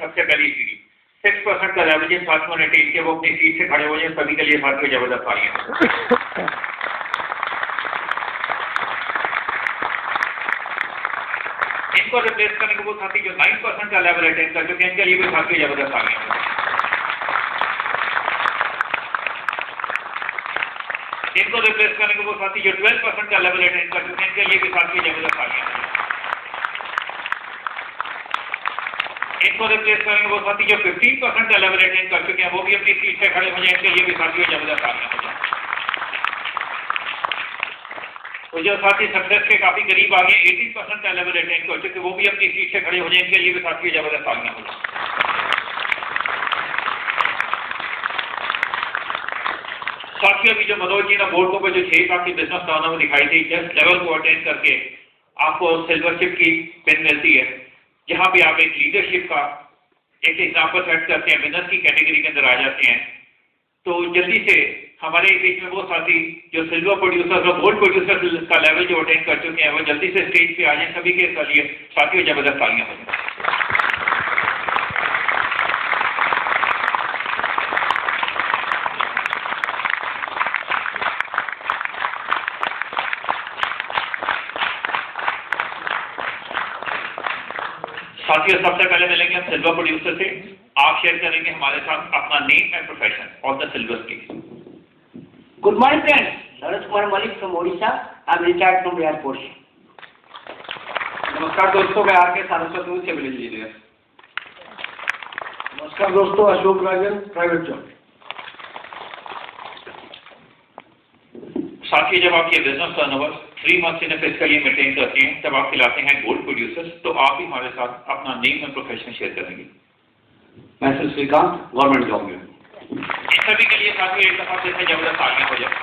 सबसे पहली सीढ़ी 6% का लेवरेज साथियों ने अटेन किया, वो अपनी सीट से खड़े हो जाए। सभी के लिए साथियों जबरदस्त तालियां। इनको रिप्लेस करने के वो साथी जो 9% का लेवल अटेन कर चुके हैं, इनके लिए भी साथियों जबरदस्त तालियां। इनको रिप्लेस करने के वो साथी जो 12% का लेवल अटेन कर चुके हैं, इनके लिए भी साथियों जबरदस्त तालियां। इनको रिप्लेस करेंगे वो साथी जो 15% का लेवल अटेन कर चुके हैं, वो भी अपनी सीट से खड़े हो जाए। इनके लिए भी साथियों जबरदस्त तालियां हो जाए। तो जो साथी सक्सेस के काफी करीब आ गए, 80% का लेवल अटेन कर चुके, वो भी अपनी सीट से खड़े हो जाए। इनके लिए भी साथियों जबरदस्त तालियां हो जाए। साथियों भी जो मनोज जी ने बोर्ड को जो 6 लाख की बिजनेस टर्नओवर दिखाई थी, जिस लेवल को अटेन करके आपको सिल्वरशिप की पिन मिलती है, जहां पे आप एक लीडरशिप का एक एग्जाम्पल सेट करते हैं, बिजनेस की कैटेगरी के अंदर आ जाते हैं। तो जल्दी से हमारे बीच में वो साथी जो सिल्वर प्रोड्यूसर और गोल्ड प्रोड्यूसर का लेवल जो अटेन कर चुके हैं, वो जल्दी से स्टेज पे आ जाए। सभी के लिए साथियों जबरदस्त तालियां हो जाए। साथियों सबसे पहले मिलेंगे हम सिल्वर प्रोड्यूसर से। आप शेयर करेंगे हमारे साथ अपना name and profession of the silver please. Good morning, friends. Naraj Kumar Malik from Odisha. I'm retired from the Air Force. नमस्कार दोस्तों, मैं आर के सारस्वत से मिल लीजिए। नमस्कार दोस्तों, अशोक राजन, प्राइवेट जॉब। साथियों जब आप ये business turnover 3 months in physically maintain करते हैं, तब आप खिलाते हैं गोल्ड प्रोड्यूसर्स। तो आप भी हमारे साथ अपना नेम एंड प्रोफेशन शेयर करेंगे। मैं सर श्रीकांत, गवर्नमेंट जॉब में। इन सभी के लिए साथियों एक दफा से जबरदस्त तालियां हो जाए।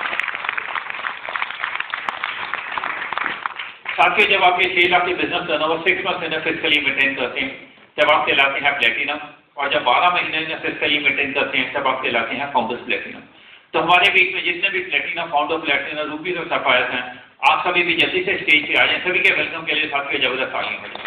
साथियों जब आप ये 6 लाख की business turnover 6 months in physically maintain करते हैं, तब आप खिलाते हैं प्लेटिनम। और जब 12 महीने इन फिजिकली मेंटेन करते हैं, तब आप खिलाते हैं फाउंडर्स प्लेटिनम। तो हमारे बीच में जितने भी प्लेटिनम, फाउंडर प्लेटिनम, रूबीज और सफायर्स हैं, आप सभी भी जल्दी से स्टेज पे आ जाए। सभी के वेलकम के लिए साथियों जबरदस्त तालियां हो जाए।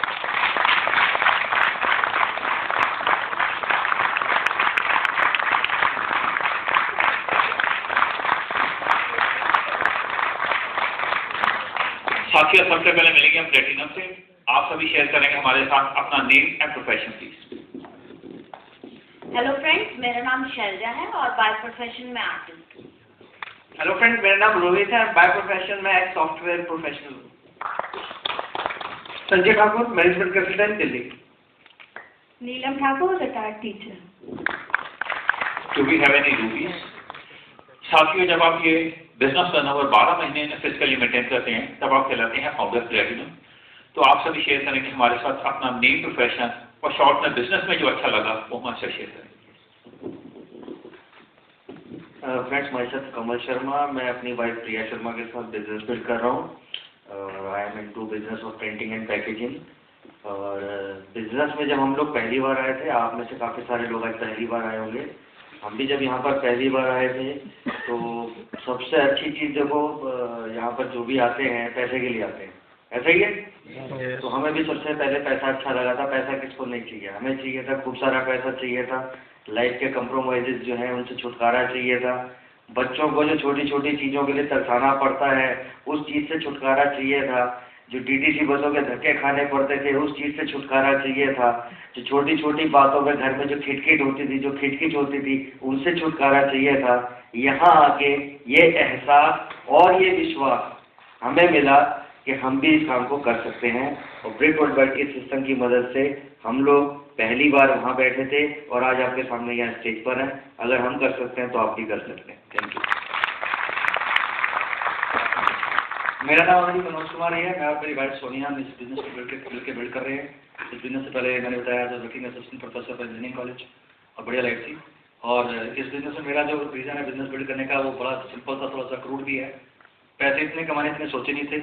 साथियों सबसे पहले मिलेंगे हम प्लेटिनम से। आप सभी शेयर करेंगे हमारे साथ अपना name and profession please. Hello friends, मेरा नाम शैलजा है और बाय प्रोफेशन में आर्टिस्ट हूँ। हेलो फ्रेंड्स, मेरा नाम रोहित है और बाय प्रोफेशन में एक सॉफ्टवेयर प्रोफेशनल हूँ। Sanjay Thakur, management consultant, Delhi. Neelam Thakur, retired teacher. Do we have any rubies? साथियों जब आप ये बिजनेस टर्नओवर 12 महीने में फिजिकली मेंटेन करते हैं, तब आप कहलाते हैं फाउंडर प्लेटिनम। तो आप सभी शेयर करेंगे हमारे साथ अपना नेम, प्रोफेशन और शॉर्ट में बिजनेस में जो अच्छा लगा वो हमारे शेयर करेंगे। फ्रेंड्स, मेरे साथ कमल शर्मा, मैं अपनी वाइफ प्रिया शर्मा के साथ बिजनेस बिल्ड कर रहा हूँ। I am into business of printing and packaging. और बिजनेस में जब हम लोग पहली बार आए थे, आप में से काफ़ी सारे लोग आज पहली बार आए होंगे, हम भी जब यहाँ पर पहली बार आए थे, तो सबसे अच्छी चीज़ देखो, यहाँ पर जो भी आते हैं पैसे के लिए आते हैं, ऐसा ही है। तो हमें भी सबसे पहले पैसा अच्छा लगा था। पैसा किसको नहीं चाहिए, हमें चाहिए था, खूब सारा पैसा चाहिए था। लाइफ के कंप्रोमाइजेस जो हैं उनसे छुटकारा चाहिए था। बच्चों को जो छोटी छोटी चीज़ों के लिए तरसाना पड़ता है, उस चीज़ से छुटकारा चाहिए था। जो डीटीसी बसों के धक्के खाने पड़ते थे, उस चीज़ से छुटकारा चाहिए था। जो छोटी छोटी बातों में घर में जो खिटखिट होती थी, जो खिटखिट होती थी, उनसे छुटकारा चाहिए था। यहाँ आके ये एहसास और ये विश्वास हमें मिला कि हम भी इस काम को कर सकते हैं। और ब्रिक वर्ल्ड वाइड के सिस्टम की मदद से हम लोग पहली बार वहाँ बैठे थे और आज आपके सामने यहाँ स्टेज पर हैं। अगर हम कर सकते हैं तो आप भी कर सकते हैं। Thank you. मेरा नाम अभी मनोज कुमार है। मैं और मेरी वाइफ सोनिया हम इस बिजनेस को बिल्ड कर रहे हैं। इस बिजनेस से पहले मैंने बताया जो working assistant professor for engineering college, और बढ़िया लाइफ थी। और इस बिजनेस में मेरा जो रीज़न है बिजनेस बिल्ड करने का, वो बड़ा सिंपल था, थोड़ा सा क्रूड भी है। पैसे इतने कमाने इतने सोचे नहीं थे,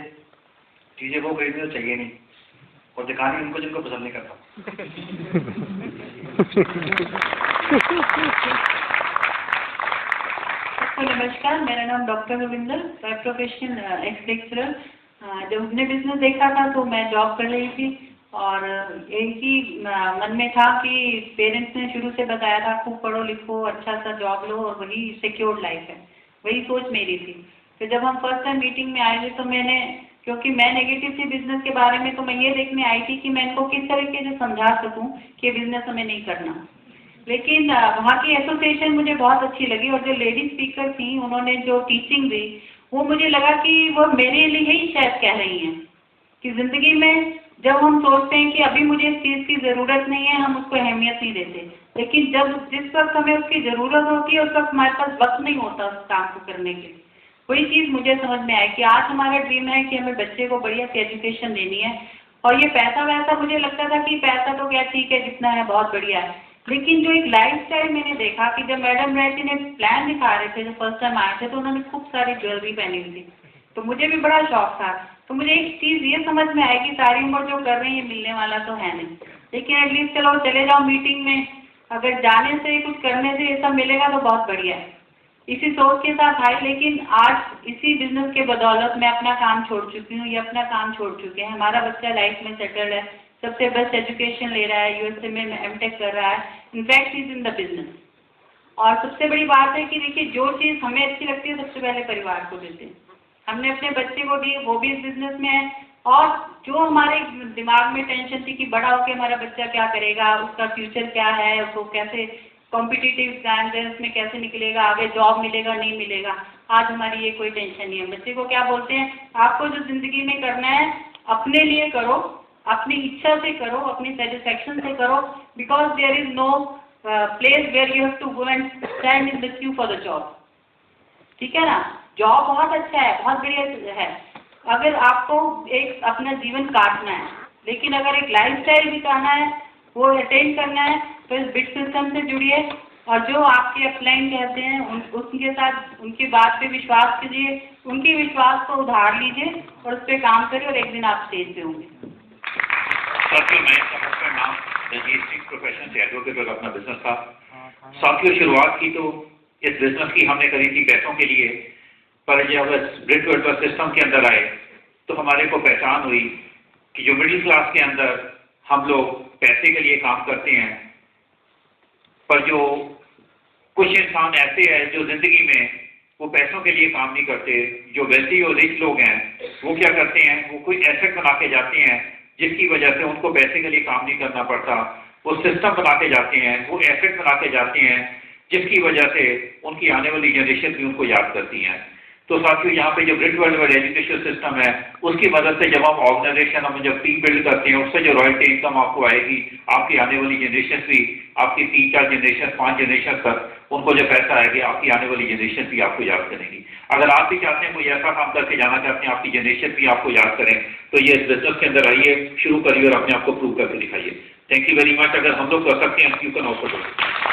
चीज़ें वो खरीदने तो चाहिए नहीं, और दिखानी उनको जिनको पसंद नहीं करता। नमस्कार, मेरा नाम doctor Ravinder, by profession x lecturer. जब हमने बिजनेस देखा था तो मैं जॉब कर रही थी और एक ही मन में था कि पेरेंट्स ने शुरू से बताया था खूब पढ़ो लिखो, अच्छा सा जॉब लो और वही सिक्योर्ड लाइफ है, वही सोच मेरी थी। तो जब हम फर्स्ट टाइम मीटिंग में आए थे तो मैंने, क्योंकि मैं नेगेटिव थी बिजनेस के बारे में, तो मैं ये देखने आई थी कि मैं इनको किस तरीके से समझा सकूं कि बिजनेस हमें नहीं करना। लेकिन वहाँ की एसोसिएशन मुझे बहुत अच्छी लगी और जो लेडी स्पीकर थी उन्होंने जो टीचिंग दी वो मुझे लगा कि वो मेरे लिए ही शायद कह रही हैं कि ज़िंदगी में जब हम सोचते हैं कि अभी मुझे इस चीज़ की ज़रूरत नहीं है, हम उसको अहमियत नहीं देते, लेकिन जब जिस वक्त हमें उसकी ज़रूरत होती है उस वक्त हमारे पास वक्त नहीं होता उस काम को करने के लिए। वही चीज़ मुझे समझ में आई कि आज हमारा ड्रीम है कि हमें बच्चे को बढ़िया सी एजुकेशन देनी है। और ये पैसा वैसा मुझे लगता था कि पैसा तो क्या ठीक है, जितना है बहुत बढ़िया है, लेकिन जो एक लाइफस्टाइल मैंने देखा कि जब मैडम रैती ने प्लान दिखा रहे थे, जो फर्स्ट टाइम आए थे, तो उन्होंने खूब सारी ज्वेलरी पहनी हुई थी, तो मुझे भी बड़ा शौक था। तो मुझे एक चीज़ ये समझ में आई कि सारी उम्र जो कर रही है मिलने वाला तो है नहीं, लेकिन एटलीस्ट चलो चले जाओ मीटिंग में, अगर जाने से कुछ करने से ये सब मिलेगा तो बहुत बढ़िया है, इसी सोच के साथ आई। लेकिन आज इसी बिजनेस के बदौलत मैं अपना काम छोड़ चुकी हूँ, ये अपना काम छोड़ चुके हैं। हमारा बच्चा लाइफ में सेटल्ड है, सबसे बेस्ट एजुकेशन ले रहा है, यूएसए में एमटेक कर रहा है, in fact is in the business. और सबसे बड़ी बात है कि देखिए जो चीज़ हमें अच्छी लगती है सबसे पहले परिवार को देते हैं, हमने अपने बच्चे को दी, वो भी इस बिजनेस में है। और जो हमारे दिमाग में टेंशन थी कि बड़ा होकर हमारा बच्चा क्या करेगा, उसका फ्यूचर क्या है, उसको कैसे कॉम्पिटिटिव एग्जाम्स में कैसे निकलेगा, आगे जॉब मिलेगा नहीं मिलेगा, आज हमारी ये कोई टेंशन नहीं है। बच्चे को क्या बोलते हैं, आपको जो ज़िंदगी में करना है अपने लिए करो, अपनी इच्छा से करो, अपनी सेटिस्फैक्शन से करो, because there is no place where you have to go and stand in the queue for the job. ठीक है ना, जॉब बहुत अच्छा है, बहुत बढ़िया है, अगर आपको एक अपना जीवन काटना है, लेकिन अगर एक लाइफस्टाइल बिताना है, वो अटेंड करना है, तो इस बिट सिस्टम से जुड़िए और जो आपके अपलाइन कहते हैं उनके साथ, उनकी बात पे विश्वास कीजिए, उनके विश्वास को उधार लीजिए और उस पर काम करिए और एक दिन आप स्टेज पे होंगे। साथियों, मैं अपना नाम रंजीत सिंह, प्रोफेशन से एडवोकेट और अपना बिजनेस था। साथियों, शुरुआत की तो इस बिजनेस की हमने करी थी पैसों के लिए, पर जब ब्रिक वेलफेयर सिस्टम के अंदर आए तो हमारे को पहचान हुई कि जो मिडिल क्लास के अंदर हम लोग पैसे के लिए काम करते हैं, पर जो कुछ इंसान ऐसे हैं जो जिंदगी में वो पैसों के लिए काम नहीं करते। जो वेल्थी और रिच लोग हैं वो क्या करते हैं, वो कोई एसेट बना के जाते हैं जिसकी वजह से उनको पैसे के लिए काम नहीं करना पड़ता, वो सिस्टम बना के जाते हैं, वो एसेट बना के जाते हैं जिसकी वजह से उनकी आने वाली जनरेशन भी उनको याद करती हैं। तो साथियों, यहाँ पे जो ब्रिक वेलफेयर एजुकेशन सिस्टम है उसकी मदद से जब हम ऑर्गेनाइजेशन हम जब टीम बिल्ड करते हैं, उससे जो रॉयल्टी इनकम आपको आएगी, आपकी आने वाली जनरेशन भी, आपकी 3-4 जनरेशन 5 जनरेशन तक उनको जो पैसा आएगी, आपकी आने वाली जनरेशन भी आपको याद करेंगी। अगर आप भी चाहते हैं कोई ऐसा काम करके जाना चाहते हैं आपकी जनरेशन भी आपको याद करें, तो ये इस बिजनेस के अंदर आइए, शुरू करिए और अपने आप को प्रूव करके दिखाइए। Thank you very much. अगर हम लोग कर सकते हैं, यू कैन ऑल्सो डू।